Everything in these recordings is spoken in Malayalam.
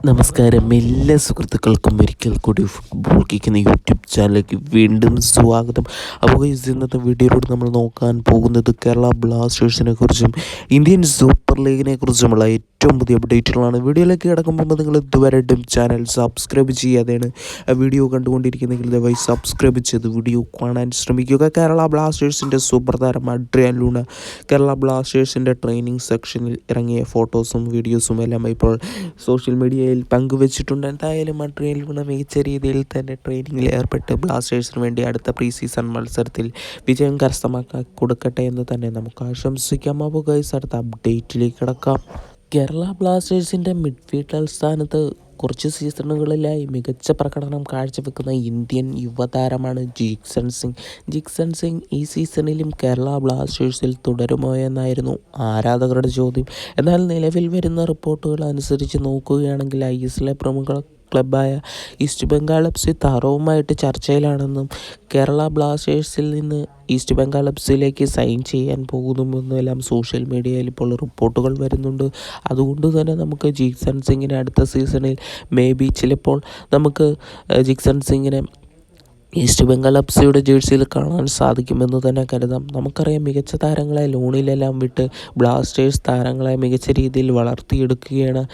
നമസ്കാരം എല്ലാ സുഹൃത്തുക്കൾക്കും ഒരിക്കൽ കൂടി ഫുട്ബോൾ കിക്കുന്ന യൂട്യൂബ് ചാനലിലേക്ക് വീണ്ടും സ്വാഗതം. അപ്പോൾ ഇന്നത്തെ വീഡിയോയിലൂടെ നമ്മൾ നോക്കാൻ പോകുന്നത് കേരള ബ്ലാസ്റ്റേഴ്സിനെ കുറിച്ചും ഇന്ത്യൻ സൂപ്പർ ലീഗിനെ കുറിച്ചുമുള്ള ഏറ്റവും പുതിയ അപ്ഡേറ്റുകളാണ്. വീഡിയോയിലേക്ക് കിടക്കുമ്പോൾ നിങ്ങൾ ഇതുവരെയായിട്ടും ചാനൽ സബ്സ്ക്രൈബ് ചെയ്യാതെയാണ് വീഡിയോ കണ്ടുകൊണ്ടിരിക്കുന്നെങ്കിൽ ദയവായി സബ്സ്ക്രൈബ് ചെയ്ത് വീഡിയോ കാണാൻ ശ്രമിക്കുക. കേരള ബ്ലാസ്റ്റേഴ്സിൻ്റെ സൂപ്പർ താരം അഡ്രിയാൻ ലൂണ കേരള ബ്ലാസ്റ്റേഴ്സിൻ്റെ ട്രെയിനിങ് സെക്ഷനിൽ ഇറങ്ങിയ ഫോട്ടോസും വീഡിയോസും എല്ലാം ഇപ്പോൾ സോഷ്യൽ മീഡിയയിൽ പങ്കുവച്ചിട്ടുണ്ട്. എന്തായാലും അഡ്രിയാൻ ലൂണ മികച്ച രീതിയിൽ തന്നെ ട്രെയിനിങ്ങിൽ ഏർപ്പെട്ട് ബ്ലാസ്റ്റേഴ്സിന് വേണ്ടി അടുത്ത പ്രീ സീസൺ മത്സരത്തിൽ വിജയം കരസ്ഥമാക്കാൻ കൊടുക്കട്ടെ എന്ന് തന്നെ നമുക്ക് ആശംസിക്കാം. അപ്പോൾ ഗൈസ്, അടുത്ത അപ്ഡേറ്റിലേക്ക് കിടക്കാം. കേരള ബ്ലാസ്റ്റേഴ്സിൻ്റെ മിഡ്ഫീൽഡർ സ്ഥാനത്ത് കുറച്ച് സീസണുകളിലായി മികച്ച പ്രകടനം കാഴ്ചവെക്കുന്ന ഇന്ത്യൻ യുവതാരമാണ് ജിക്സൺ സിംഗ്. ജിക്സൺ സിംഗ് ഈ സീസണിലും കേരള ബ്ലാസ്റ്റേഴ്സിൽ തുടരുമോ എന്നായിരുന്നു ആരാധകരുടെ ചോദ്യം. എന്നാൽ നിലവിൽ വരുന്ന റിപ്പോർട്ടുകൾ അനുസരിച്ച് നോക്കുകയാണെങ്കിൽ ISL പ്രമുഖ ക്ലബ്ബായ ഈസ്റ്റ് ബംഗാൾ FC താരവുമായിട്ട് ചർച്ചയിലാണെന്നും കേരള ബ്ലാസ്റ്റേഴ്സിൽ നിന്ന് ഈസ്റ്റ് ബംഗാൾ FCയിലേക്ക് സൈൻ ചെയ്യാൻ പോകുന്നുവെന്നെല്ലാം സോഷ്യൽ മീഡിയയിൽ ഇപ്പോൾ റിപ്പോർട്ടുകൾ വരുന്നുണ്ട്. അതുകൊണ്ട് തന്നെ നമുക്ക് ജിക്സൺ സിംഗിനെ അടുത്ത സീസണിൽ ചിലപ്പോൾ നമുക്ക് ജിക്സൺ സിംഗിനെ ഈസ്റ്റ് ബംഗാൾ FCയുടെ ജേഴ്സിയിൽ കാണാൻ സാധിക്കുമെന്ന് തന്നെ കരുതാം. നമുക്കറിയാം, മികച്ച താരങ്ങളെ ലോണിലെല്ലാം വിട്ട് ബ്ലാസ്റ്റേഴ്സ് താരങ്ങളെ മികച്ച രീതിയിൽ വളർത്തിയെടുക്കുകയാണ്.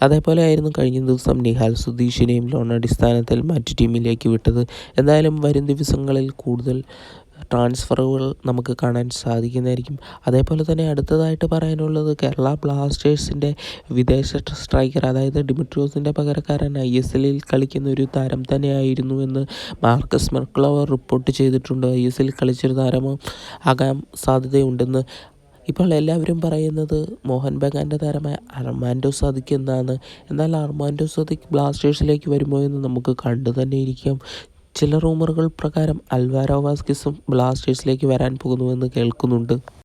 അതേപോലെ ആയിരുന്നു കഴിഞ്ഞ ദിവസം നിഹാൽ സുധീഷിനെയും ലോൺ അടിസ്ഥാനത്തിൽ മറ്റു ടീമിലേക്ക് വിട്ടത്. എന്തായാലും വരും ദിവസങ്ങളിൽ കൂടുതൽ ട്രാൻസ്ഫറുകൾ നമുക്ക് കാണാൻ സാധിക്കുന്നതായിരിക്കും. അതേപോലെ തന്നെ അടുത്തതായിട്ട് പറയാനുള്ളത് കേരള ബ്ലാസ്റ്റേഴ്സിൻ്റെ വിദേശ സ്ട്രൈക്കർ, അതായത് ഡിമിട്രിയോസിൻ്റെ പകരക്കാരൻ ISLൽ കളിക്കുന്ന ഒരു താരം തന്നെയായിരുന്നു എന്ന് മാർക്കസ് മെർക്ലവർ റിപ്പോർട്ട് ചെയ്തിട്ടുണ്ട്. ISLൽ കളിച്ചൊരു താരമോ ആകാൻ സാധ്യതയുണ്ടെന്ന് ഇപ്പോൾ എല്ലാവരും പറയുന്നത് മോഹൻ ബഗാൻ്റെ താരമായ അർമാൻഡോ സാദിഖ് എന്നാണ്. എന്നാൽ അർമാൻഡോ സാദിഖ് ബ്ലാസ്റ്റേഴ്സിലേക്ക് വരുമോ എന്ന് നമുക്ക് കണ്ടു തന്നെ ഇരിക്കാം. ചില റൂമറുകൾ പ്രകാരം അൽവാരോ വാസ്കിസും ബ്ലാസ്റ്റേഴ്സിലേക്ക് വരാൻ പോകുന്നുവെന്ന് കേൾക്കുന്നുണ്ട്.